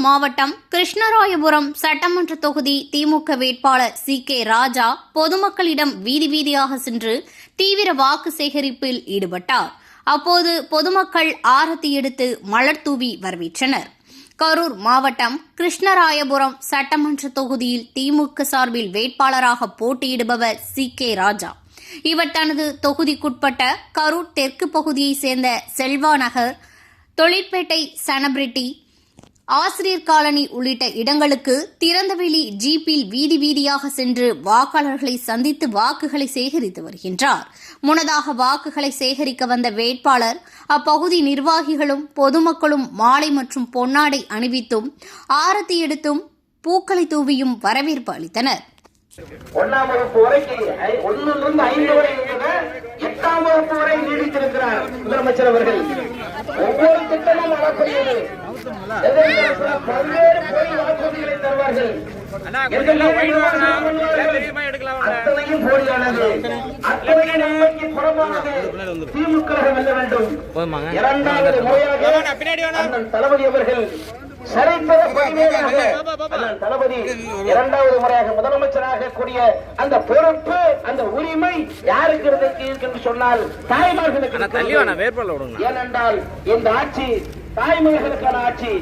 மாவட்டம் கிருஷ்ணராயபுரம் சட்டமன்ற தொகுதி திமுக வேட்பாளர் சி.கே. ராஜா பொதுமக்களிடம் வீதி வீதியாக சென்று தீவிர வாக்கு சேகரிப்பில் ஈடுபட்டார். அப்போது பொதுமக்கள் ஆரத்தி எடுத்து மலர் தூவி வரவேற்றனர். கரூர் மாவட்டம் கிருஷ்ணராயபுரம் சட்டமன்ற தொகுதியில் திமுக சார்பில் வேட்பாளராக போட்டியிடுபவர் சி.கே. ராஜா. இவர் தனது தொகுதிக்குட்பட்ட கரூர் தெற்கு பகுதியைச் சேர்ந்த செல்வா நகர், தொழிற்பேட்டை, சனபிரெட்டி, ஆசிரியர் காலனி உள்ளிட்ட இடங்களுக்கு திறந்தவெளி ஜீப்பில் வீதி வீதியாக சென்று வாக்காளர்களை சந்தித்து வாக்குகளை சேகரித்து வருகின்றார். முன்னதாக வாக்குகளை சேகரிக்க வந்த வேட்பாளர் அப்பகுதி நிர்வாகிகளும் பொதுமக்களும் மாலை மற்றும் பொன்னாடை அணிவித்தும் ஆரத்தி எடுத்தும் பூக்களை தூவியும் வரவேற்பு அளித்தனர். 1ஆம் வகுப்பு வரைக்கும் 1லிருந்து 5 வரை இருந்தது 8ஆம் வகுப்பு வரை நீடித்திருக்கிறார் முதலமைச்சர் அவர்கள். ஒவ்வொரு திட்டமும் வழங்கப்படுகிறது. பல்வேறு பொய் வாக்குறுதிகளை தருவார்கள். அத்தனையும் போலியானது, அத்தனையும் நன்மைக்கு புறம்பானது. திமுக வெல்ல வேண்டும். 2வது முறையாக அண்ணன் தளபதி அவர்கள் சரித்திர பதிவேடாக அண்ணன் தளபதி 2வது முறையாக முதலமைச்சராக கூடிய அந்த பொறுப்பு, அந்த உரிமை யாருக்கு இருக்கு சொன்னால் தாய்மார்களுக்கு. ஏனென்றால் இந்த ஆட்சி தாய்மார்களுக்கான ஆட்சி.